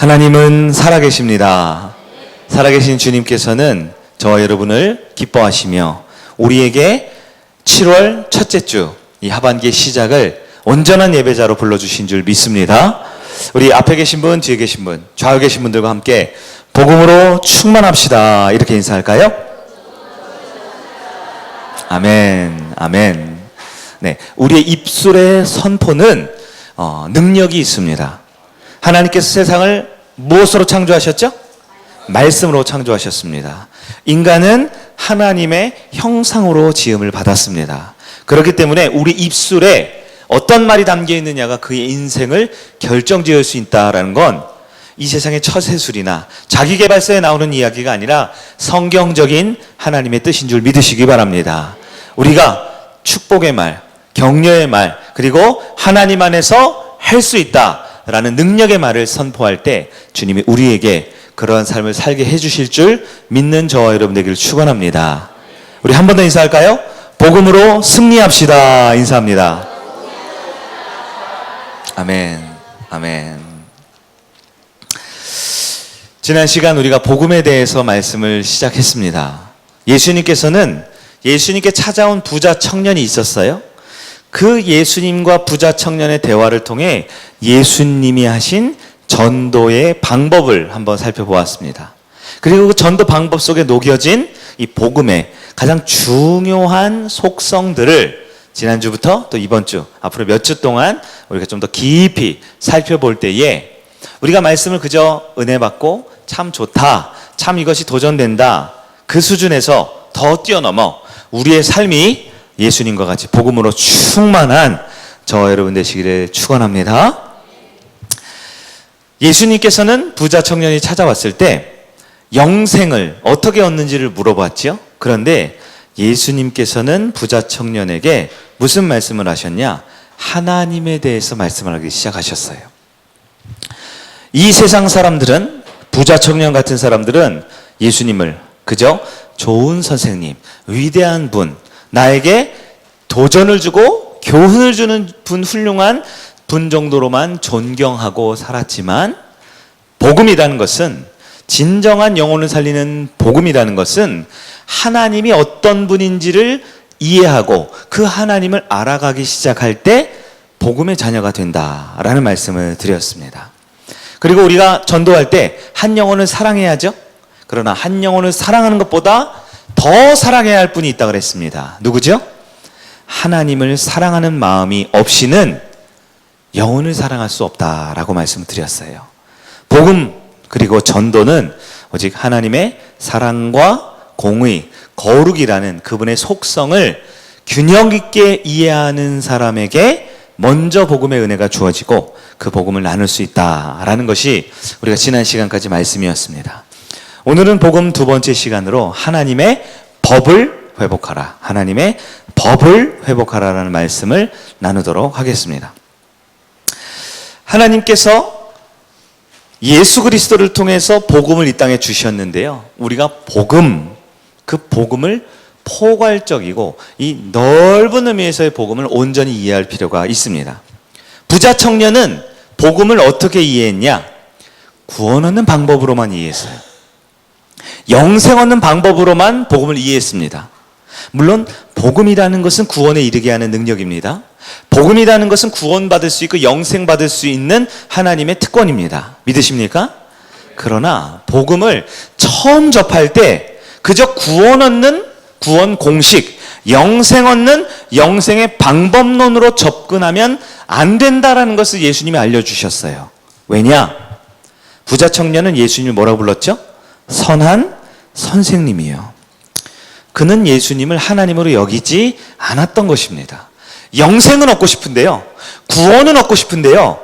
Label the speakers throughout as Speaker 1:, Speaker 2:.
Speaker 1: 하나님은 살아계십니다. 살아계신 주님께서는 저와 여러분을 기뻐하시며 우리에게 7월 첫째 주 이 하반기의 시작을 온전한 예배자로 불러주신 줄 믿습니다. 우리 앞에 계신 분, 뒤에 계신 분, 좌우에 계신 분들과 함께 복음으로 충만합시다. 이렇게 인사할까요? 아멘, 아멘. 네, 우리의 입술의 선포는 능력이 있습니다. 하나님께서 세상을 무엇으로 창조하셨죠? 말씀으로 창조하셨습니다. 인간은 하나님의 형상으로 지음을 받았습니다. 그렇기 때문에 우리 입술에 어떤 말이 담겨 있느냐가 그의 인생을 결정지을 수 있다는 건 이 세상의 처세술이나 자기계발서에 나오는 이야기가 아니라 성경적인 하나님의 뜻인 줄 믿으시기 바랍니다. 우리가 축복의 말, 격려의 말, 그리고 하나님 안에서 할 수 있다라는 능력의 말을 선포할 때 주님이 우리에게 그러한 삶을 살게 해주실 줄 믿는 저와 여러분 되기를 축원합니다. 우리 한 번 더 인사할까요? 복음으로 승리합시다. 인사합니다. 아멘, 아멘. 지난 시간 우리가 복음에 대해서 말씀을 시작했습니다. 예수님께서는 예수님께 찾아온 부자 청년이 있었어요. 그 예수님과 부자 청년의 대화를 통해 예수님이 하신 전도의 방법을 한번 살펴보았습니다. 그리고 그 전도 방법 속에 녹여진 이 복음의 가장 중요한 속성들을 지난주부터 또 이번 주, 앞으로 몇 주 동안 우리가 좀 더 깊이 살펴볼 때에 우리가 말씀을 그저 은혜 받고 참 좋다, 참 이것이 도전된다, 그 수준에서 더 뛰어넘어 우리의 삶이 예수님과 같이 복음으로 충만한 저와 여러분 되시기를 축원합니다. 예수님께서는 부자 청년이 찾아왔을 때 영생을 어떻게 얻는지를 물어봤죠. 그런데 예수님께서는 부자 청년에게 무슨 말씀을 하셨냐? 하나님에 대해서 말씀을 하기 시작하셨어요. 이 세상 사람들은, 부자 청년 같은 사람들은 예수님을 그저 좋은 선생님, 위대한 분, 나에게 도전을 주고 교훈을 주는 분, 훌륭한 분 정도로만 존경하고 살았지만, 복음이라는 것은, 진정한 영혼을 살리는 복음이라는 것은 하나님이 어떤 분인지를 이해하고 그 하나님을 알아가기 시작할 때 복음의 자녀가 된다라는 말씀을 드렸습니다. 그리고 우리가 전도할 때 한 영혼을 사랑해야죠. 그러나 한 영혼을 사랑하는 것보다 더 사랑해야 할 분이 있다고 그랬습니다. 누구죠? 하나님을 사랑하는 마음이 없이는 영혼을 사랑할 수 없다라고 말씀을 드렸어요. 복음 그리고 전도는 오직 하나님의 사랑과 공의, 거룩이라는 그분의 속성을 균형 있게 이해하는 사람에게 먼저 복음의 은혜가 주어지고 그 복음을 나눌 수 있다라는 것이 우리가 지난 시간까지 말씀이었습니다. 오늘은 복음 두 번째 시간으로 하나님의 법을 회복하라, 하나님의 법을 회복하라라는 말씀을 나누도록 하겠습니다. 하나님께서 예수 그리스도를 통해서 복음을 이 땅에 주셨는데요, 우리가 그 복음을 포괄적이고 이 넓은 의미에서의 복음을 온전히 이해할 필요가 있습니다. 부자 청년은 복음을 어떻게 이해했냐? 구원 얻는 방법으로만 이해했어요. 영생 얻는 방법으로만 복음을 이해했습니다. 물론 복음이라는 것은 구원에 이르게 하는 능력입니다. 복음이라는 것은 구원받을 수 있고 영생받을 수 있는 하나님의 특권입니다. 믿으십니까? 그러나 복음을 처음 접할 때 그저 구원 얻는 구원 공식, 영생 얻는 영생의 방법론으로 접근하면 안 된다라는 것을 예수님이 알려주셨어요. 왜냐? 부자 청년은 예수님을 뭐라고 불렀죠? 선한 선생님이요. 그는 예수님을 하나님으로 여기지 않았던 것입니다. 영생은 얻고 싶은데요, 구원은 얻고 싶은데요,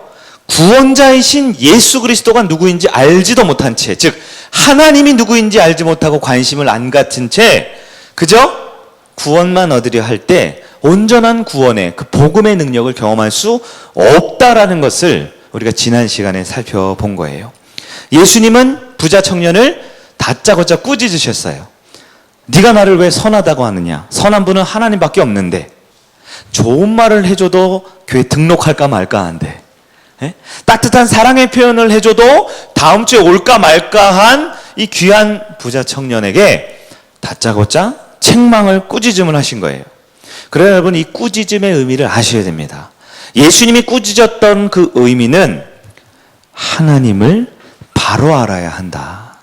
Speaker 1: 구원자이신 예수 그리스도가 누구인지 알지도 못한 채, 즉 하나님이 누구인지 알지 못하고 관심을 안 갖춘 채 그저 구원만 얻으려 할 때 온전한 구원의 그 복음의 능력을 경험할 수 없다라는 것을 우리가 지난 시간에 살펴본 거예요. 예수님은 부자 청년을 다짜고짜 꾸짖으셨어요. 네가 나를 왜 선하다고 하느냐? 선한 분은 하나님밖에 없는데 좋은 말을 해줘도 교회 등록할까 말까 하는데 예? 따뜻한 사랑의 표현을 해줘도 다음 주에 올까 말까한 이 귀한 부자 청년에게 다짜고짜 책망을 꾸짖음을 하신 거예요. 그러나 여러분, 이 꾸짖음의 의미를 아셔야 됩니다. 예수님이 꾸짖었던 그 의미는 하나님을 바로 알아야 한다.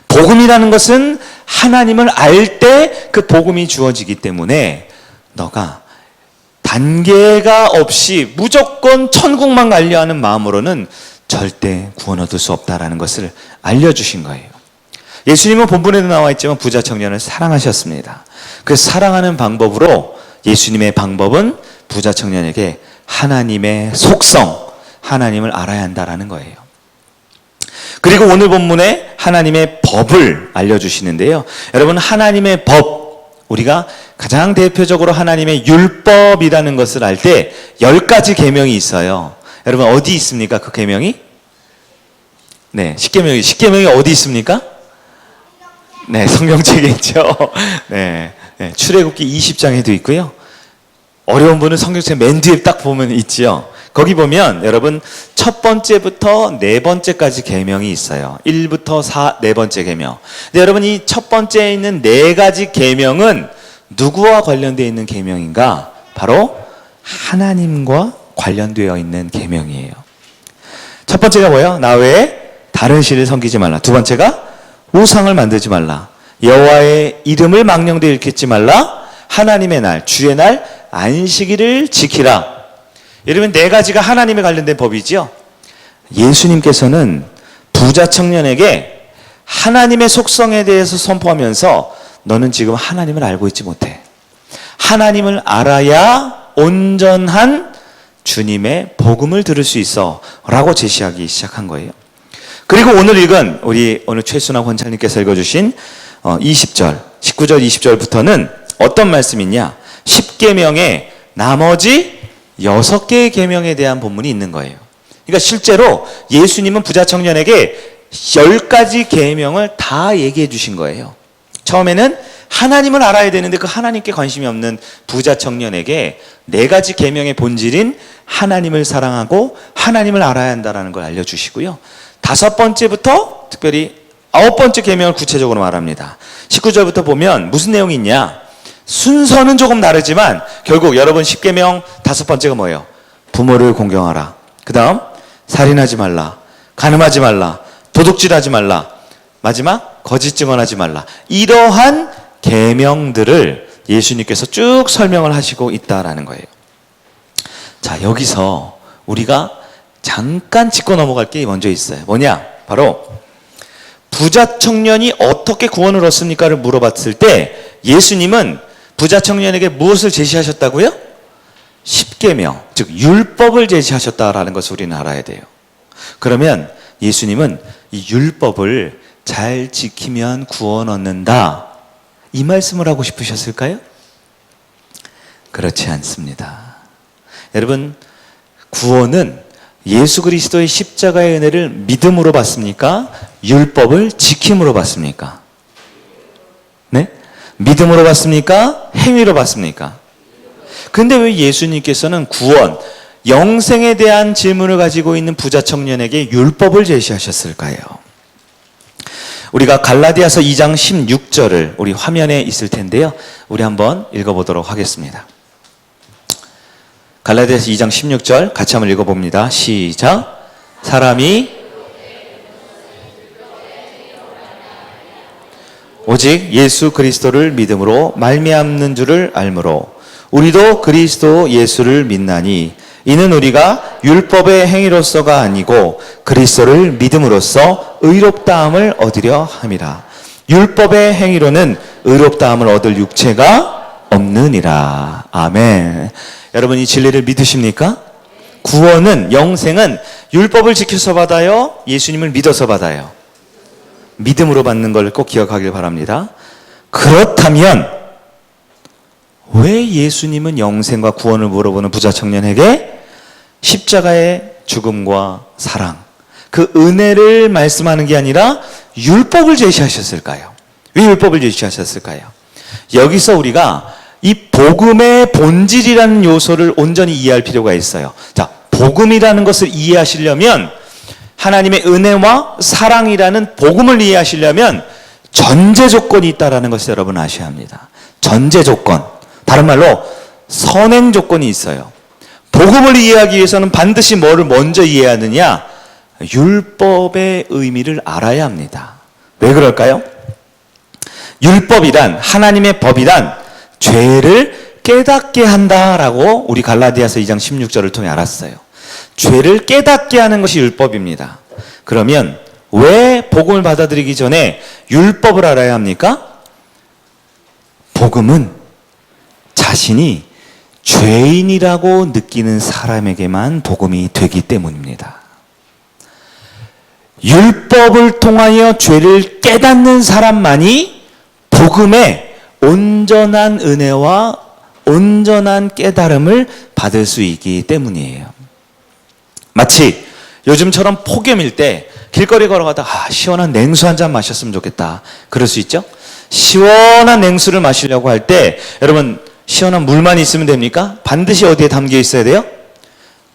Speaker 1: 복음이라는 것은 하나님을 알 때 그 복음이 주어지기 때문에 너가 단계가 없이 무조건 천국만 가려 하는 마음으로는 절대 구원 얻을 수 없다라는 것을 알려주신 거예요. 예수님은 본문에도 나와 있지만 부자 청년을 사랑하셨습니다. 그 사랑하는 방법으로 예수님의 방법은 부자 청년에게 하나님의 속성, 하나님을 알아야 한다라는 거예요. 그리고 오늘 본문에 하나님의 법을 알려주시는데요. 여러분, 하나님의 법, 우리가 가장 대표적으로 하나님의 율법이라는 것을 알 때 10가지 계명이 있어요. 여러분, 어디 있습니까? 그 계명이? 네, 10계명이 어디 있습니까? 네, 성경책에 있죠. 네, 출애굽기 20장에도 있고요. 어려운 분은 성경책 맨 뒤에 딱 보면 있지요. 거기 보면 여러분 첫 번째부터 네 번째까지 계명이 있어요. 1부터 4, 네 번째 계명. 근데 여러분, 이 첫 번째에 있는 네 가지 계명은 누구와 관련되어 있는 계명인가? 바로 하나님과 관련되어 있는 계명이에요. 첫 번째가 뭐예요? 나 외에 다른 신을 섬기지 말라. 두 번째가 우상을 만들지 말라. 여호와의 이름을 망령되이 일컫지 말라. 하나님의 날, 주의 날, 안식일을 지키라. 여러분, 네 가지가 하나님에 관련된 법이지요. 예수님께서는 부자 청년에게 하나님의 속성에 대해서 선포하면서 너는 지금 하나님을 알고 있지 못해. 하나님을 알아야 온전한 주님의 복음을 들을 수 있어 라고 제시하기 시작한 거예요. 그리고 오늘 읽은 우리 오늘 최순학 원장님께서 읽어주신 20절, 19절, 20절부터는 어떤 말씀이냐? 10계명의 나머지 6개의 계명에 대한 본문이 있는 거예요. 그러니까 실제로 예수님은 부자 청년에게 10가지 계명을 다 얘기해 주신 거예요. 처음에는 하나님을 알아야 되는데 그 하나님께 관심이 없는 부자 청년에게 4가지 계명의 본질인 하나님을 사랑하고 하나님을 알아야 한다는 걸 알려주시고요. 5번째부터 특별히 9번째 계명을 구체적으로 말합니다. 19절부터 보면 무슨 내용이 있냐? 순서는 조금 다르지만 결국 여러분 10계명 5번째가 뭐예요? 부모를 공경하라. 그 다음 살인하지 말라. 간음하지 말라. 도둑질하지 말라. 마지막 거짓 증언하지 말라. 이러한 계명들을 예수님께서 쭉 설명을 하시고 있다라는 거예요. 자, 여기서 우리가 잠깐 짚고 넘어갈 게 먼저 있어요. 뭐냐? 바로 부자 청년이 어떻게 구원을 얻습니까를 물어봤을 때 예수님은 부자 청년에게 무엇을 제시하셨다고요? 10계명, 즉 율법을 제시하셨다라는 것을 우리는 알아야 돼요. 그러면 예수님은 이 율법을 잘 지키면 구원 얻는다, 이 말씀을 하고 싶으셨을까요? 그렇지 않습니다. 여러분, 구원은 예수 그리스도의 십자가의 은혜를 믿음으로 받습니까? 율법을 지킴으로 받습니까? 네? 믿음으로 받습니까? 행위로 받습니까? 근데 왜 예수님께서는 구원, 영생에 대한 질문을 가지고 있는 부자 청년에게 율법을 제시하셨을까요? 우리가 갈라디아서 2장 16절을 우리 화면에 있을 텐데요. 우리 한번 읽어보도록 하겠습니다. 갈라디아서 2장 16절 같이 한번 읽어봅니다. 시작. 사람이 오직 예수 그리스도를 믿음으로 말미암는 줄을 알므로 우리도 그리스도 예수를 믿나니 이는 우리가 율법의 행위로서가 아니고 그리스도를 믿음으로써 의롭다함을 얻으려 함이라. 율법의 행위로는 의롭다함을 얻을 육체가 없느니라. 아멘. 여러분, 이 진리를 믿으십니까? 구원은, 영생은 율법을 지켜서 받아요? 예수님을 믿어서 받아요? 믿음으로 받는 걸 꼭 기억하길 바랍니다. 그렇다면 왜 예수님은 영생과 구원을 물어보는 부자 청년에게 십자가의 죽음과 사랑, 그 은혜를 말씀하는 게 아니라 율법을 제시하셨을까요? 왜 율법을 제시하셨을까요? 여기서 우리가 이 복음의 본질이라는 요소를 온전히 이해할 필요가 있어요. 자, 복음이라는 것을 이해하시려면, 하나님의 은혜와 사랑이라는 복음을 이해하시려면 전제 조건이 있다는 것을 여러분 아셔야 합니다. 전제 조건, 다른 말로 선행 조건이 있어요. 복음을 이해하기 위해서는 반드시 뭐를 먼저 이해하느냐? 율법의 의미를 알아야 합니다. 왜 그럴까요? 율법이란, 하나님의 법이란 죄를 깨닫게 한다라고 우리 갈라디아서 2장 16절을 통해 알았어요. 죄를 깨닫게 하는 것이 율법입니다. 그러면 왜 복음을 받아들이기 전에 율법을 알아야 합니까? 복음은 자신이 죄인이라고 느끼는 사람에게만 복음이 되기 때문입니다. 율법을 통하여 죄를 깨닫는 사람만이 복음의 온전한 은혜와 온전한 깨달음을 받을 수 있기 때문이에요. 마치 요즘처럼 폭염일 때 길거리 걸어가다가 시원한 냉수 한 잔 마셨으면 좋겠다, 그럴 수 있죠? 시원한 냉수를 마시려고 할 때 여러분, 시원한 물만 있으면 됩니까? 반드시 어디에 담겨 있어야 돼요?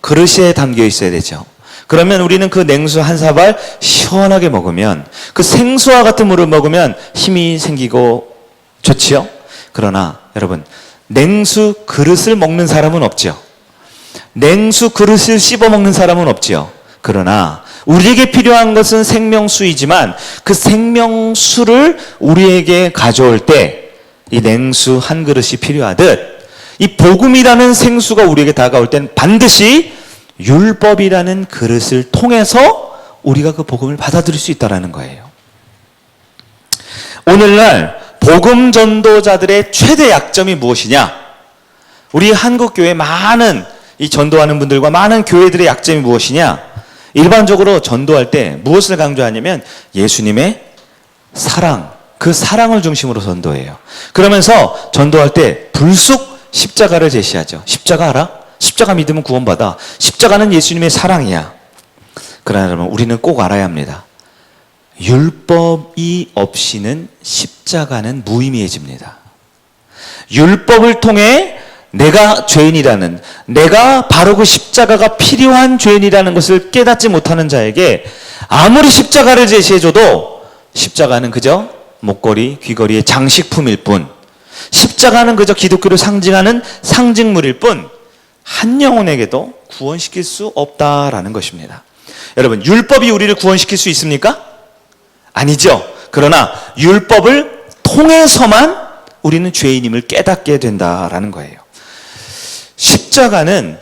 Speaker 1: 그릇에 담겨 있어야 되죠. 그러면 우리는 그 냉수 한 사발 시원하게 먹으면, 그 생수와 같은 물을 먹으면 힘이 생기고 좋지요? 그러나 여러분, 냉수 그릇을 먹는 사람은 없죠. 냉수 그릇을 씹어 먹는 사람은 없지요. 그러나 우리에게 필요한 것은 생명수이지만 그 생명수를 우리에게 가져올 때 이 냉수 한 그릇이 필요하듯, 이 복음이라는 생수가 우리에게 다가올 때는 반드시 율법이라는 그릇을 통해서 우리가 그 복음을 받아들일 수 있다는 거예요. 오늘날 복음 전도자들의 최대 약점이 무엇이냐? 우리 한국교회 많은 이 전도하는 분들과 많은 교회들의 약점이 무엇이냐? 일반적으로 전도할 때 무엇을 강조하냐면 예수님의 사랑, 그 사랑을 중심으로 전도해요. 그러면서 전도할 때 불쑥 십자가를 제시하죠. 십자가 알아? 십자가 믿으면 구원받아. 십자가는 예수님의 사랑이야. 그러나 여러분, 우리는 꼭 알아야 합니다. 율법이 없이는 십자가는 무의미해집니다. 율법을 통해 내가 죄인이라는, 내가 바로 그 십자가가 필요한 죄인이라는 것을 깨닫지 못하는 자에게 아무리 십자가를 제시해줘도 십자가는 그저 목걸이, 귀걸이의 장식품일 뿐, 십자가는 그저 기독교를 상징하는 상징물일 뿐, 한 영혼에게도 구원시킬 수 없다라는 것입니다. 여러분, 율법이 우리를 구원시킬 수 있습니까? 아니죠. 그러나 율법을 통해서만 우리는 죄인임을 깨닫게 된다라는 거예요. 십자가는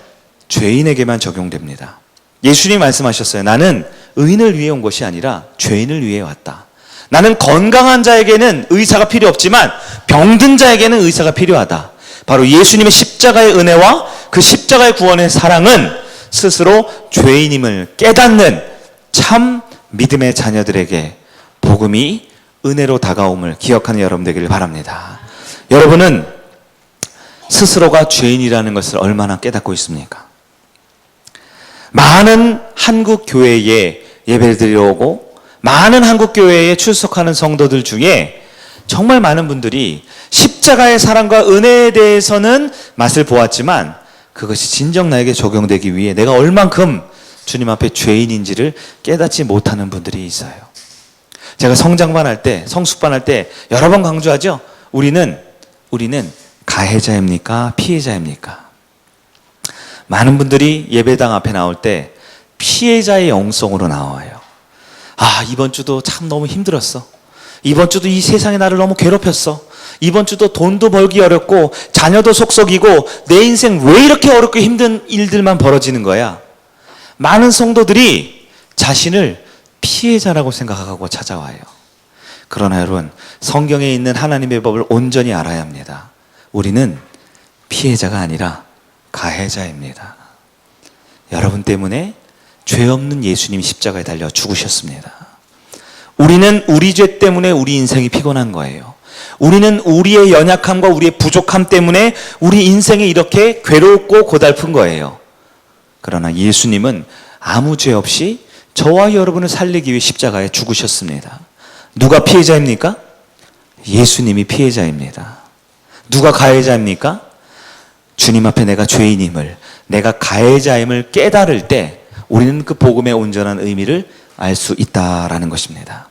Speaker 1: 죄인에게만 적용됩니다. 예수님이 말씀하셨어요. 나는 의인을 위해 온 것이 아니라 죄인을 위해 왔다. 나는 건강한 자에게는 의사가 필요 없지만 병든 자에게는 의사가 필요하다. 바로 예수님의 십자가의 은혜와 그 십자가의 구원의 사랑은 스스로 죄인임을 깨닫는 참 믿음의 자녀들에게 복음이 은혜로 다가옴을 기억하는 여러분 되기를 바랍니다. 여러분은 스스로가 죄인이라는 것을 얼마나 깨닫고 있습니까? 많은 한국 교회에 예배를 드리러 오고 많은 한국 교회에 출석하는 성도들 중에 정말 많은 분들이 십자가의 사랑과 은혜에 대해서는 맛을 보았지만 그것이 진정 나에게 적용되기 위해 내가 얼만큼 주님 앞에 죄인인지를 깨닫지 못하는 분들이 있어요. 제가 성장반 할 때, 성숙반 할 때 여러 번 강조하죠. 우리는 가해자입니까? 피해자입니까? 많은 분들이 예배당 앞에 나올 때 피해자의 영성으로 나와요. 아, 이번 주도 참 너무 힘들었어. 이번 주도 이 세상이 나를 너무 괴롭혔어. 이번 주도 돈도 벌기 어렵고 자녀도 속썩이고 내 인생 왜 이렇게 어렵고 힘든 일들만 벌어지는 거야? 많은 성도들이 자신을 피해자라고 생각하고 찾아와요. 그러나 여러분, 성경에 있는 하나님의 법을 온전히 알아야 합니다. 우리는 피해자가 아니라 가해자입니다. 여러분 때문에 죄 없는 예수님이 십자가에 달려 죽으셨습니다. 우리는 우리 죄 때문에 우리 인생이 피곤한 거예요. 우리는 우리의 연약함과 우리의 부족함 때문에 우리 인생이 이렇게 괴롭고 고달픈 거예요. 그러나 예수님은 아무 죄 없이 저와 여러분을 살리기 위해 십자가에 죽으셨습니다. 누가 피해자입니까? 예수님이 피해자입니다. 누가 가해자입니까? 주님 앞에 내가 죄인임을, 내가 가해자임을 깨달을 때 우리는 그 복음의 온전한 의미를 알 수 있다라는 것입니다.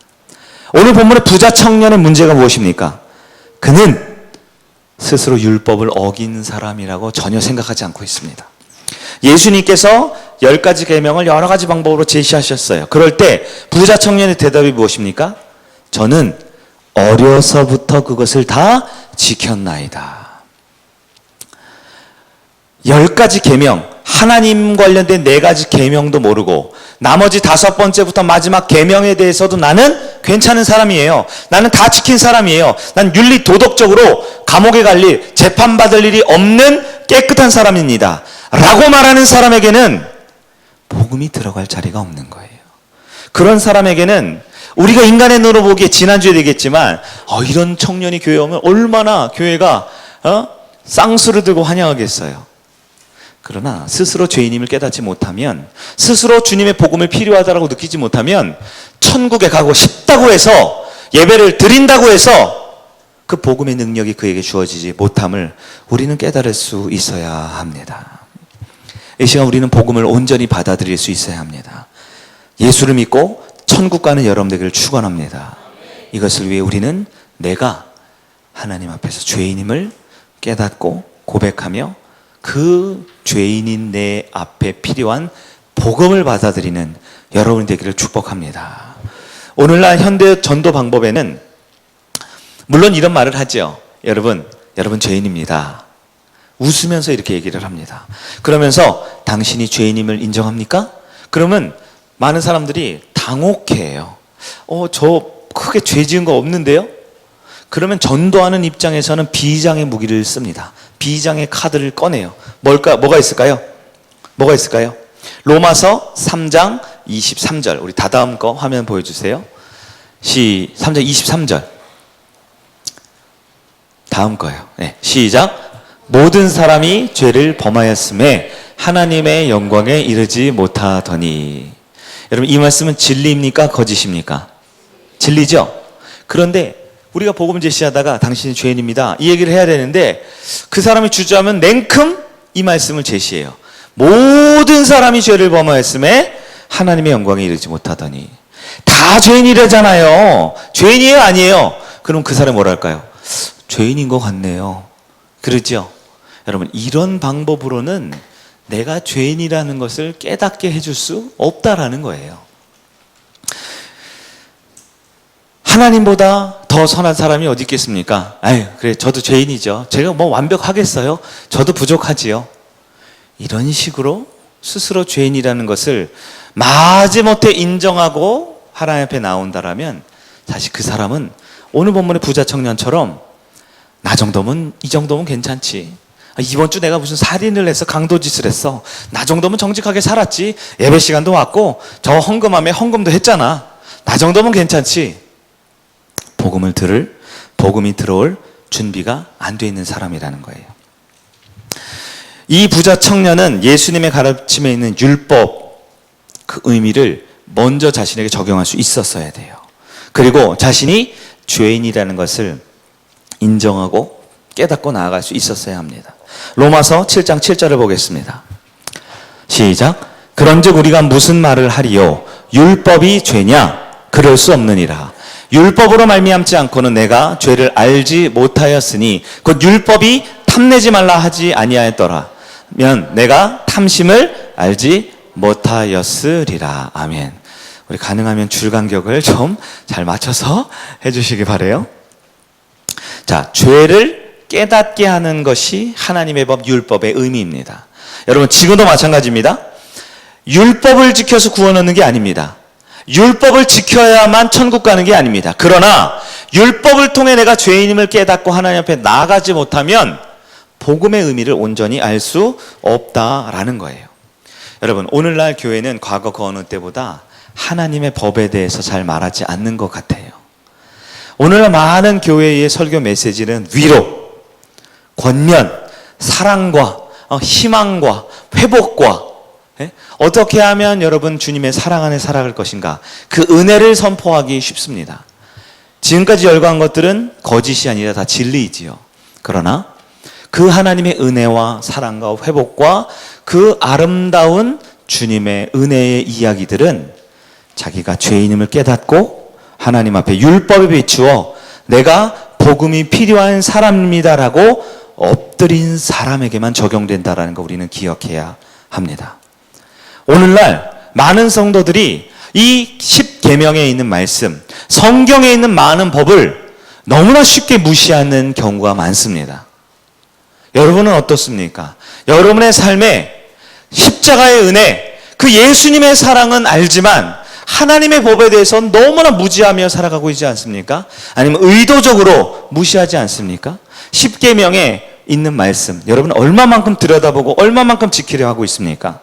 Speaker 1: 오늘 본문의 부자 청년의 문제가 무엇입니까? 그는 스스로 율법을 어긴 사람이라고 전혀 생각하지 않고 있습니다. 예수님께서 10가지 계명을 여러 가지 방법으로 제시하셨어요. 그럴 때 부자 청년의 대답이 무엇입니까? 저는 어려서부터 그것을 다 지켰나이다. 10가지 계명, 하나님 관련된 4가지 계명도 모르고 나머지 5번째부터 마지막 계명에 대해서도 나는 괜찮은 사람이에요. 나는 다 지킨 사람이에요. 난 윤리 도덕적으로 감옥에 갈 일, 재판받을 일이 없는 깨끗한 사람입니다. 라고 말하는 사람에게는 복음이 들어갈 자리가 없는 거예요. 그런 사람에게는 우리가 인간의 눈으로 보기에 지난주에 얘기했지만 이런 청년이 교회에 오면 얼마나 교회가 쌍수를 들고 환영하겠어요. 그러나 스스로 죄인임을 깨닫지 못하면, 스스로 주님의 복음을 필요하다고 느끼지 못하면 천국에 가고 싶다고 해서 예배를 드린다고 해서 그 복음의 능력이 그에게 주어지지 못함을 우리는 깨달을 수 있어야 합니다. 이 시간 우리는 복음을 온전히 받아들일 수 있어야 합니다. 예수를 믿고 천국 가는 여러분 되기를 축원합니다. 이것을 위해 우리는 내가 하나님 앞에서 죄인임을 깨닫고 고백하며 그 죄인인 내 앞에 필요한 복음을 받아들이는 여러분이 되기를 축복합니다. 오늘날 현대 전도 방법에는 물론 이런 말을 하죠. 여러분 죄인입니다. 웃으면서 이렇게 얘기를 합니다. 그러면서 당신이 죄인임을 인정합니까? 그러면 많은 사람들이 당혹해요. 저 크게 죄 지은 거 없는데요? 그러면 전도하는 입장에서는 비장의 무기를 씁니다. 비장의 카드를 꺼내요. 뭐가 있을까요? 뭐가 있을까요? 로마서 3장 23절. 우리 다다음 거 화면 보여주세요. 3장 23절. 다음 거예요. 네, 시작. 모든 사람이 죄를 범하였음에 하나님의 영광에 이르지 못하더니. 여러분 이 말씀은 진리입니까? 거짓입니까? 진리죠? 그런데 우리가 복음 제시하다가 당신이 죄인입니다 이 얘기를 해야 되는데 그 사람이 주저하면 냉큼 이 말씀을 제시해요. 모든 사람이 죄를 범하였음에 하나님의 영광에 이르지 못하더니. 다 죄인이라잖아요. 죄인이에요? 아니에요? 그럼 그 사람이 뭐랄까요? 죄인인 것 같네요. 그렇죠? 여러분 이런 방법으로는 내가 죄인이라는 것을 깨닫게 해줄 수 없다라는 거예요. 하나님보다 더 선한 사람이 어디 있겠습니까? 그래 저도 죄인이죠. 제가 뭐 완벽하겠어요? 저도 부족하지요. 이런 식으로 스스로 죄인이라는 것을 마지못해 인정하고 하나님 앞에 나온다라면 사실 그 사람은 오늘 본문의 부자 청년처럼 이 정도면 괜찮지. 이번 주 내가 무슨 살인을 해서 강도짓을 했어. 나 정도면 정직하게 살았지. 예배 시간도 왔고 저 헌금함에 헌금도 했잖아. 나 정도면 괜찮지. 복음이 들어올 준비가 안 돼 있는 사람이라는 거예요. 이 부자 청년은 예수님의 가르침에 있는 율법 그 의미를 먼저 자신에게 적용할 수 있었어야 돼요. 그리고 자신이 죄인이라는 것을 인정하고 깨닫고 나아갈 수 있었어야 합니다. 로마서 7장 7절을 보겠습니다. 시작. 그런즉 우리가 무슨 말을 하리요? 율법이 죄냐? 그럴 수 없느니라. 율법으로 말미암지 않고는 내가 죄를 알지 못하였으니 곧 율법이 탐내지 말라 하지 아니하였더라면 내가 탐심을 알지 못하였으리라. 아멘. 우리 가능하면 줄 간격을 좀 잘 맞춰서 해주시기 바라요. 자, 죄를 깨닫게 하는 것이 하나님의 법 율법의 의미입니다. 여러분 지금도 마찬가지입니다. 율법을 지켜서 구원 얻는 게 아닙니다. 율법을 지켜야만 천국 가는 게 아닙니다. 그러나 율법을 통해 내가 죄인임을 깨닫고 하나님 앞에 나아가지 못하면 복음의 의미를 온전히 알 수 없다라는 거예요. 여러분 오늘날 교회는 과거 그 어느 때보다 하나님의 법에 대해서 잘 말하지 않는 것 같아요. 오늘날 많은 교회의 설교 메시지는 위로, 권면, 사랑과 희망과 회복과 어떻게 하면 여러분 주님의 사랑 안에 살아갈 것인가 그 은혜를 선포하기 쉽습니다. 지금까지 열거한 것들은 거짓이 아니라 다 진리이지요. 그러나 그 하나님의 은혜와 사랑과 회복과 그 아름다운 주님의 은혜의 이야기들은 자기가 죄인임을 깨닫고 하나님 앞에 율법에 비추어 내가 복음이 필요한 사람입니다라고 엎드린 사람에게만 적용된다라는 거 우리는 기억해야 합니다. 오늘날 많은 성도들이 이 10계명에 있는 말씀, 성경에 있는 많은 법을 너무나 쉽게 무시하는 경우가 많습니다. 여러분은 어떻습니까? 여러분의 삶에 십자가의 은혜, 그 예수님의 사랑은 알지만 하나님의 법에 대해서는 너무나 무지하며 살아가고 있지 않습니까? 아니면 의도적으로 무시하지 않습니까? 10계명에 있는 말씀, 여러분 얼마만큼 들여다보고 얼마만큼 지키려 하고 있습니까?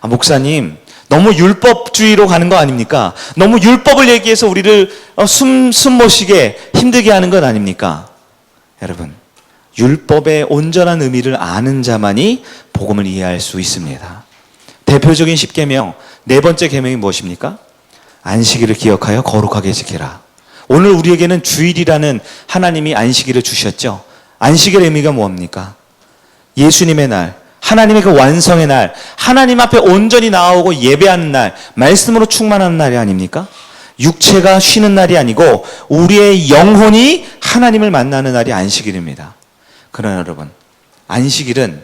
Speaker 1: 목사님, 너무 율법주의로 가는 거 아닙니까? 너무 율법을 얘기해서 우리를 숨 못 쉬게 힘들게 하는 것 아닙니까? 여러분, 율법의 온전한 의미를 아는 자만이 복음을 이해할 수 있습니다. 대표적인 10계명, 네 번째 계명이 무엇입니까? 안식일을 기억하여 거룩하게 지키라. 오늘 우리에게는 주일이라는 하나님이 안식일을 주셨죠. 안식일의 의미가 뭡니까? 예수님의 날, 하나님의 그 완성의 날, 하나님 앞에 온전히 나오고 예배하는 날, 말씀으로 충만하는 날이 아닙니까? 육체가 쉬는 날이 아니고 우리의 영혼이 하나님을 만나는 날이 안식일입니다. 그러나 여러분, 안식일은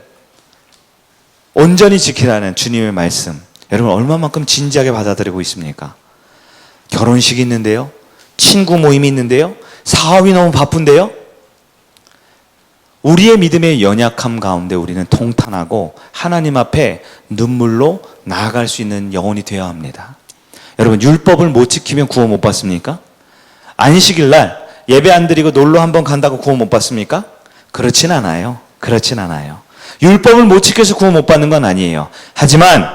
Speaker 1: 온전히 지키라는 주님의 말씀, 여러분 얼마만큼 진지하게 받아들이고 있습니까? 결혼식이 있는데요, 친구 모임이 있는데요, 사업이 너무 바쁜데요. 우리의 믿음의 연약함 가운데 우리는 통탄하고 하나님 앞에 눈물로 나아갈 수 있는 영혼이 되어야 합니다. 여러분, 율법을 못 지키면 구원 못 받습니까? 안식일 날 예배 안 드리고 놀러 한번 간다고 구원 못 받습니까? 그렇진 않아요. 그렇진 않아요. 율법을 못 지켜서 구원 못 받는 건 아니에요. 하지만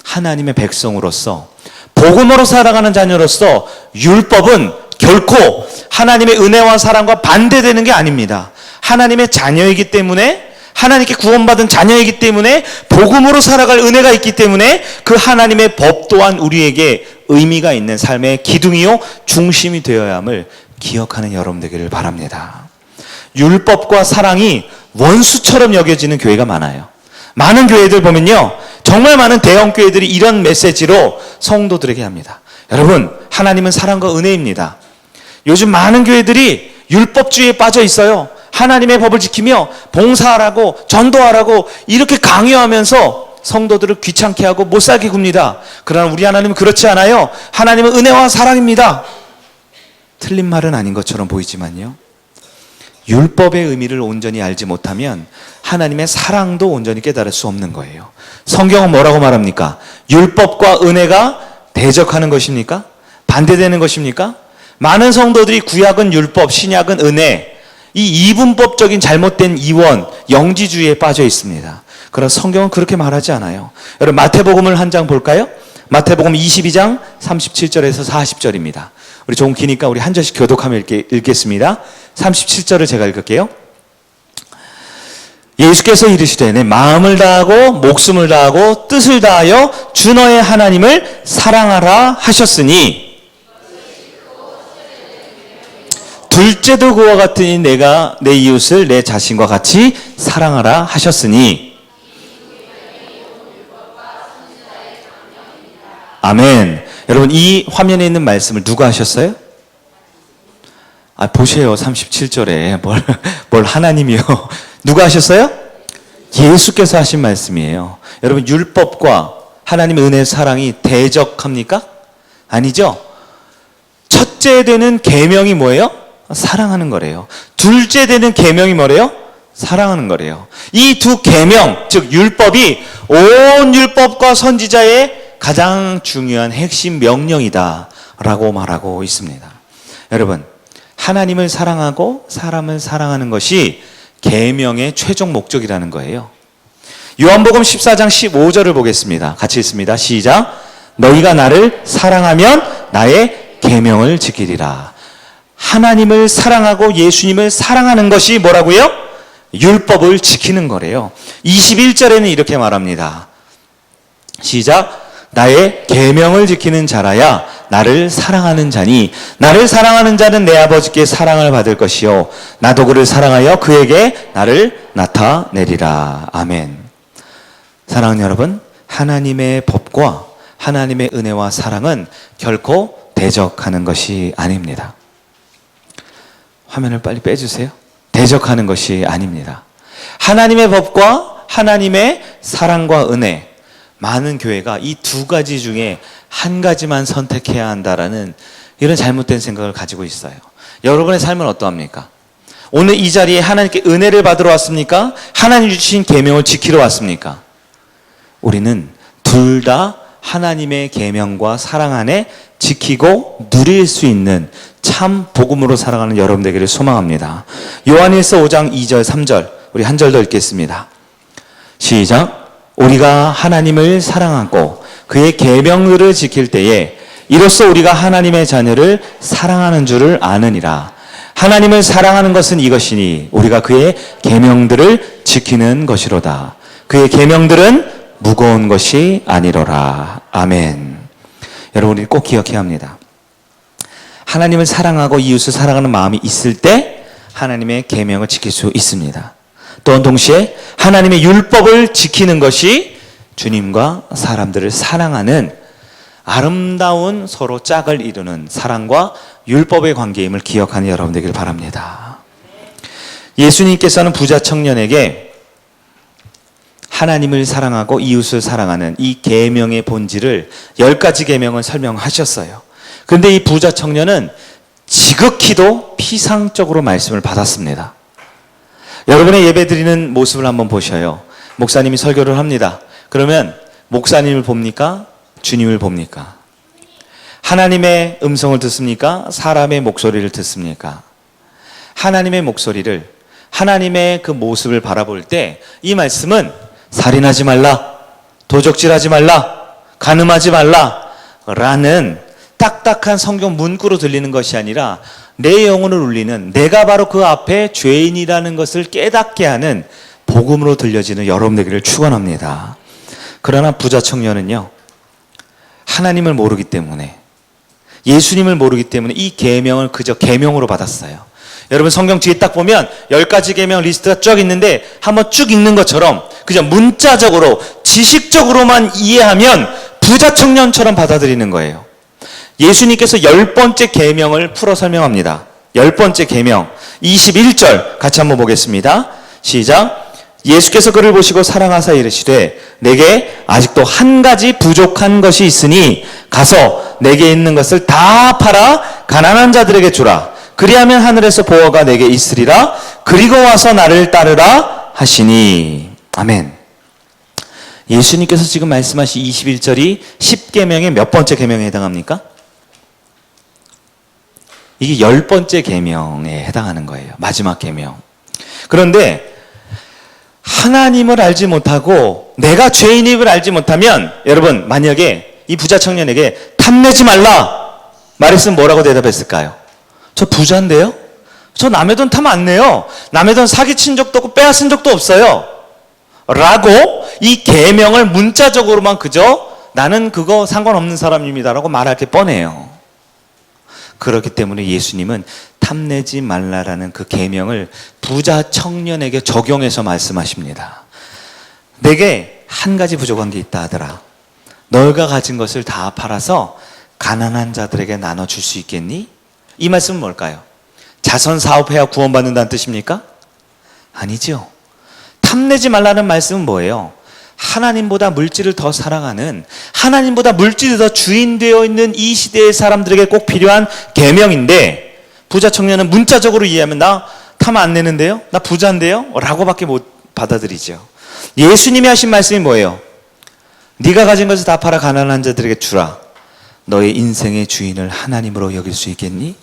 Speaker 1: 하나님의 백성으로서, 복음으로 살아가는 자녀로서 율법은 결코 하나님의 은혜와 사랑과 반대되는 게 아닙니다. 하나님의 자녀이기 때문에, 하나님께 구원받은 자녀이기 때문에, 복음으로 살아갈 은혜가 있기 때문에 그 하나님의 법 또한 우리에게 의미가 있는 삶의 기둥이요 중심이 되어야 함을 기억하는 여러분 되기를 바랍니다. 율법과 사랑이 원수처럼 여겨지는 교회가 많아요. 많은 교회들 보면요, 정말 많은 대형 교회들이 이런 메시지로 성도들에게 합니다. 여러분, 하나님은 사랑과 은혜입니다. 요즘 많은 교회들이 율법주의에 빠져 있어요. 하나님의 법을 지키며 봉사하라고, 전도하라고 이렇게 강요하면서 성도들을 귀찮게 하고 못 살게 굽니다. 그러나 우리 하나님은 그렇지 않아요. 하나님은 은혜와 사랑입니다. 틀린 말은 아닌 것처럼 보이지만요, 율법의 의미를 온전히 알지 못하면 하나님의 사랑도 온전히 깨달을 수 없는 거예요. 성경은 뭐라고 말합니까? 율법과 은혜가 대적하는 것입니까? 반대되는 것입니까? 많은 성도들이 구약은 율법, 신약은 은혜, 이 이분법적인 잘못된 이원, 영지주의에 빠져 있습니다. 그러나 성경은 그렇게 말하지 않아요. 여러분, 마태복음을 한 장 볼까요? 마태복음 22장 37절에서 40절입니다. 우리 조금 기니까 우리 한 절씩 교독하며 읽겠습니다. 37절을 제가 읽을게요. 예수께서 이르시되 내 마음을 다하고 목숨을 다하고 뜻을 다하여 주 너의 하나님을 사랑하라 하셨으니 둘째도 그와 같으니 내가 내 이웃을 내 자신과 같이 사랑하라 하셨으니. 아멘. 여러분, 이 화면에 있는 말씀을 누가 하셨어요? 보세요. 37절에 뭘 하나님이요. 누가 하셨어요? 예수께서 하신 말씀이에요. 여러분, 율법과 하나님의 은혜의 사랑이 대적합니까? 아니죠. 첫째 되는 계명이 뭐예요? 사랑하는 거래요. 둘째 되는 계명이 뭐래요? 사랑하는 거래요. 이 두 계명, 즉 율법이 온 율법과 선지자의 가장 중요한 핵심 명령이다라고 말하고 있습니다. 여러분, 하나님을 사랑하고 사람을 사랑하는 것이 계명의 최종 목적이라는 거예요. 요한복음 14장 15절을 보겠습니다. 같이 읽습니다. 시작. 너희가 나를 사랑하면 나의 계명을 지키리라. 하나님을 사랑하고 예수님을 사랑하는 것이 뭐라고요? 율법을 지키는 거래요. 21절에는 이렇게 말합니다. 시작. 나의 계명을 지키는 자라야 나를 사랑하는 자니 나를 사랑하는 자는 내 아버지께 사랑을 받을 것이요 나도 그를 사랑하여 그에게 나를 나타내리라. 아멘. 사랑하는 여러분, 하나님의 법과 하나님의 은혜와 사랑은 결코 대적하는 것이 아닙니다. 화면을 빨리 빼주세요. 대적하는 것이 아닙니다. 하나님의 법과 하나님의 사랑과 은혜, 많은 교회가 이 두 가지 중에 한 가지만 선택해야 한다라는 이런 잘못된 생각을 가지고 있어요. 여러분의 삶은 어떠합니까? 오늘 이 자리에 하나님께 은혜를 받으러 왔습니까? 하나님 주신 계명을 지키러 왔습니까? 우리는 둘 다 하나님의 계명과 사랑 안에 지키고 누릴 수 있는 참 복음으로 살아가는 여러분 되기를 소망합니다. 요한일서 5장 2절 3절 우리 한 절 더 읽겠습니다. 시작. 우리가 하나님을 사랑하고 그의 계명들을 지킬 때에 이로써 우리가 하나님의 자녀를 사랑하는 줄을 아느니라. 하나님을 사랑하는 것은 이것이니 우리가 그의 계명들을 지키는 것이로다. 그의 계명들은 무거운 것이 아니로라. 아멘. 여러분, 우리 꼭 기억해야 합니다. 하나님을 사랑하고 이웃을 사랑하는 마음이 있을 때 하나님의 계명을 지킬 수 있습니다. 또한 동시에 하나님의 율법을 지키는 것이 주님과 사람들을 사랑하는 아름다운 서로 짝을 이루는 사랑과 율법의 관계임을 기억하는 여러분 되기를 바랍니다. 예수님께서는 부자 청년에게 하나님을 사랑하고 이웃을 사랑하는 이 계명의 본질을 10가지 계명을 설명하셨어요. 그런데 이 부자 청년은 지극히도 피상적으로 말씀을 받았습니다. 여러분의 예배드리는 모습을 한번 보셔요. 목사님이 설교를 합니다. 그러면 목사님을 봅니까? 주님을 봅니까? 하나님의 음성을 듣습니까? 사람의 목소리를 듣습니까? 하나님의 목소리를, 하나님의 그 모습을 바라볼 때 이 말씀은 살인하지 말라, 도적질하지 말라, 간음하지 말라 라는 딱딱한 성경 문구로 들리는 것이 아니라 내 영혼을 울리는, 내가 바로 그 앞에 죄인이라는 것을 깨닫게 하는 복음으로 들려지는 여러분 되기를 축원합니다. 그러나 부자 청년은요, 하나님을 모르기 때문에, 예수님을 모르기 때문에 이 계명을 그저 계명으로 받았어요. 여러분, 성경 뒤에 딱 보면 10가지 계명 리스트가 쭉 있는데 한번 쭉 읽는 것처럼 그저 문자적으로 지식적으로만 이해하면 부자 청년처럼 받아들이는 거예요. 예수님께서 10번째 계명을 풀어 설명합니다. 10번째 계명 21절 같이 한번 보겠습니다. 시작. 예수께서 그를 보시고 사랑하사 이르시되 내게 아직도 한 가지 부족한 것이 있으니 가서 내게 있는 것을 다 팔아 가난한 자들에게 주라. 그리하면 하늘에서 보화가 내게 있으리라. 그리고 와서 나를 따르라 하시니. 아멘. 예수님께서 지금 말씀하신 21절이 10계명의 몇 번째 계명에 해당합니까? 이게 10번째 계명에 해당하는 거예요. 마지막 계명. 그런데 하나님을 알지 못하고 내가 죄인임을 알지 못하면, 여러분 만약에 이 부자 청년에게 탐내지 말라 말했으면 뭐라고 대답했을까요? 저 부자인데요? 저 남의 돈 탐 안 내요. 남의 돈 사기친 적도 없고 빼앗은 적도 없어요 라고 이 계명을 문자적으로만 그저 나는 그거 상관없는 사람입니다라고 말할 게 뻔해요. 그렇기 때문에 예수님은 탐내지 말라라는 그 계명을 부자 청년에게 적용해서 말씀하십니다. 내게 한 가지 부족한 게 있다 하더라. 너가 가진 것을 다 팔아서 가난한 자들에게 나눠줄 수 있겠니? 이 말씀은 뭘까요? 자선 사업해야 구원받는다는 뜻입니까? 아니죠. 탐내지 말라는 말씀은 뭐예요? 하나님보다 물질을 더 사랑하는, 하나님보다 물질이 더 주인되어 있는 이 시대의 사람들에게 꼭 필요한 계명인데, 부자 청년은 문자적으로 이해하면 나 탐 안 내는데요? 나 부자인데요? 라고밖에 못 받아들이죠. 예수님이 하신 말씀이 뭐예요? 네가 가진 것을 다 팔아 가난한 자들에게 주라. 너의 인생의 주인을 하나님으로 여길 수 있겠니?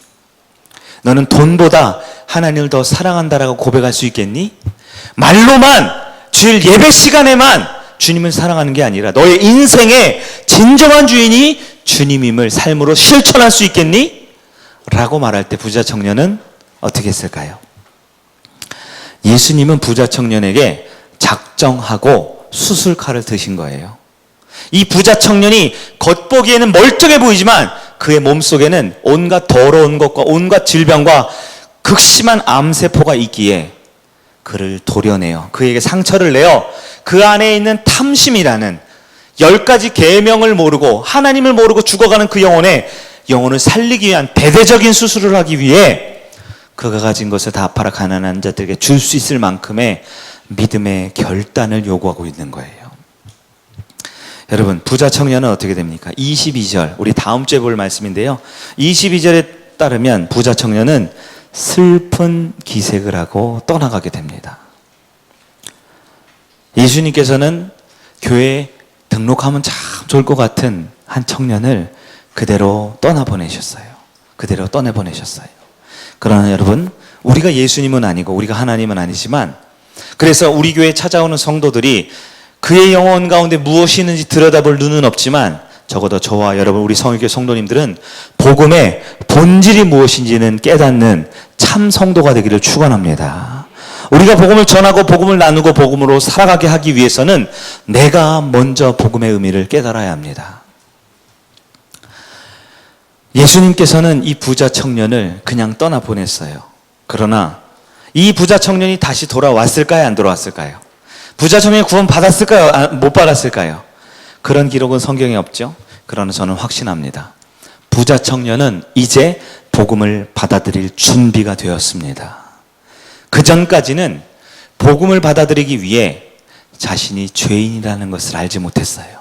Speaker 1: 너는 돈보다 하나님을 더 사랑한다라고 고백할 수 있겠니? 말로만, 주일 예배 시간에만 주님을 사랑하는 게 아니라 너의 인생의 진정한 주인이 주님임을 삶으로 실천할 수 있겠니? 라고 말할 때 부자 청년은 어떻게 했을까요? 예수님은 부자 청년에게 작정하고 수술칼을 드신 거예요. 이 부자 청년이 겉보기에는 멀쩡해 보이지만 그의 몸속에는 온갖 더러운 것과 온갖 질병과 극심한 암세포가 있기에 그를 도려내어 그에게 상처를 내어 그 안에 있는 탐심이라는 10가지 계명을 모르고 하나님을 모르고 죽어가는 그 영혼을 살리기 위한 대대적인 수술을 하기 위해 그가 가진 것을 다 아파라 가난한 자들에게 줄 수 있을 만큼의 믿음의 결단을 요구하고 있는 거예요. 여러분, 부자 청년은 어떻게 됩니까? 22절, 우리 다음 주에 볼 말씀인데요. 22절에 따르면 부자 청년은 슬픈 기색을 하고 떠나가게 됩니다. 예수님께서는 교회에 등록하면 참 좋을 것 같은 한 청년을 그대로 떠나보내셨어요. 그대로 떠내보내셨어요. 그러나 여러분, 우리가 예수님은 아니고 우리가 하나님은 아니지만, 그래서 우리 교회에 찾아오는 성도들이 그의 영혼 가운데 무엇이 있는지 들여다볼 눈은 없지만 적어도 저와 여러분 우리 성일교회 성도님들은 복음의 본질이 무엇인지는 깨닫는 참 성도가 되기를 축원합니다. 우리가 복음을 전하고 복음을 나누고 복음으로 살아가게 하기 위해서는 내가 먼저 복음의 의미를 깨달아야 합니다. 예수님께서는 이 부자 청년을 그냥 떠나보냈어요. 그러나 이 부자 청년이 다시 돌아왔을까요? 안 돌아왔을까요? 부자 청년이 구원 받았을까요? 못 받았을까요? 그런 기록은 성경에 없죠. 그러나 저는 확신합니다. 부자 청년은 이제 복음을 받아들일 준비가 되었습니다. 그 전까지는 복음을 받아들이기 위해 자신이 죄인이라는 것을 알지 못했어요.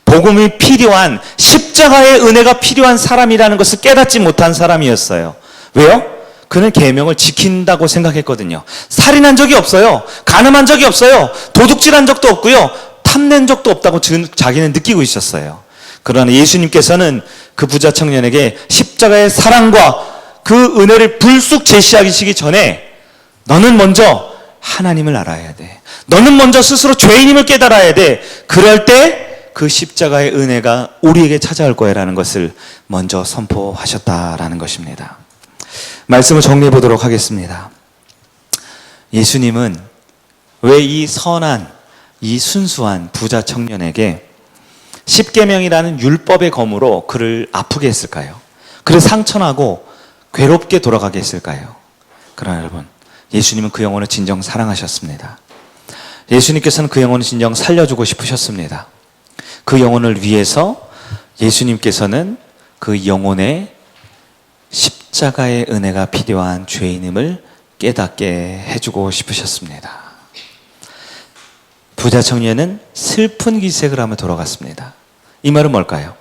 Speaker 1: 복음이 필요한, 십자가의 은혜가 필요한 사람이라는 것을 깨닫지 못한 사람이었어요. 왜요? 그는 계명을 지킨다고 생각했거든요. 살인한 적이 없어요. 간음한 적이 없어요. 도둑질한 적도 없고요. 탐낸 적도 없다고 자기는 느끼고 있었어요. 그러나 예수님께서는 그 부자 청년에게 십자가의 사랑과 그 은혜를 불쑥 제시하시기 전에 너는 먼저 하나님을 알아야 돼. 너는 먼저 스스로 죄인임을 깨달아야 돼. 그럴 때 그 십자가의 은혜가 우리에게 찾아올 거야라는 것을 먼저 선포하셨다라는 것입니다. 말씀을 정리해 보도록 하겠습니다. 예수님은 왜 이 선한, 이 순수한 부자 청년에게 십계명이라는 율법의 검으로 그를 아프게 했을까요? 그를 상처나고 괴롭게 돌아가게 했을까요? 그러나 여러분, 예수님은 그 영혼을 진정 사랑하셨습니다. 예수님께서는 그 영혼을 진정 살려주고 싶으셨습니다. 그 영혼을 위해서 예수님께서는 그 영혼의 십자가의 은혜가 필요한 죄인임을 깨닫게 해주고 싶으셨습니다. 부자 청년은 슬픈 기색을 하며 돌아갔습니다. 이 말은 뭘까요?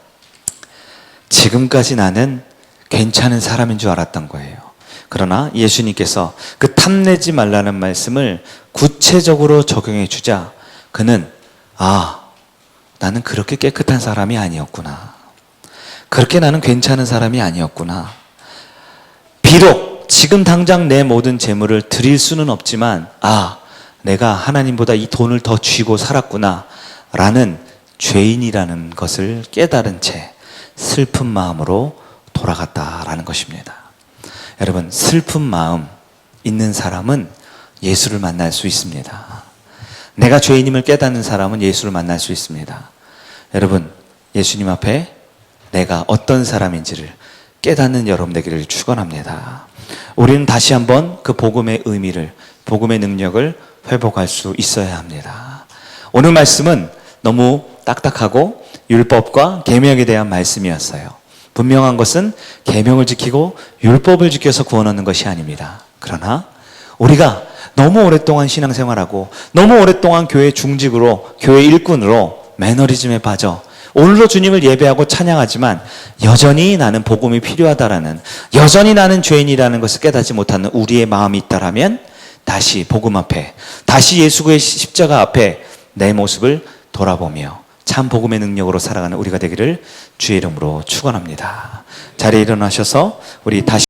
Speaker 1: 지금까지 나는 괜찮은 사람인 줄 알았던 거예요. 그러나 예수님께서 그 탐내지 말라는 말씀을 구체적으로 적용해 주자 그는 나는 그렇게 깨끗한 사람이 아니었구나. 그렇게 나는 괜찮은 사람이 아니었구나. 비록 지금 당장 내 모든 재물을 드릴 수는 없지만 내가 하나님보다 이 돈을 더 쥐고 살았구나 라는 죄인이라는 것을 깨달은 채 슬픈 마음으로 돌아갔다라는 것입니다. 여러분, 슬픈 마음 있는 사람은 예수를 만날 수 있습니다. 내가 죄인임을 깨닫는 사람은 예수를 만날 수 있습니다. 여러분, 예수님 앞에 내가 어떤 사람인지를 깨닫는 여러분 되기를 축원합니다. 우리는 다시 한번 그 복음의 의미를, 복음의 능력을 회복할 수 있어야 합니다. 오늘 말씀은 너무 딱딱하고 율법과 계명에 대한 말씀이었어요. 분명한 것은 계명을 지키고 율법을 지켜서 구원 얻는 것이 아닙니다. 그러나 우리가 너무 오랫동안 신앙생활하고 너무 오랫동안 교회 중직으로, 교회 일꾼으로 매너리즘에 빠져 오늘도 주님을 예배하고 찬양하지만 여전히 나는 복음이 필요하다라는, 여전히 나는 죄인이라는 것을 깨닫지 못하는 우리의 마음이 있다라면 다시 복음 앞에, 다시 예수의 십자가 앞에 내 모습을 돌아보며 참 복음의 능력으로 살아가는 우리가 되기를 주의 이름으로 축원합니다. 자리에 일어나셔서 우리 다시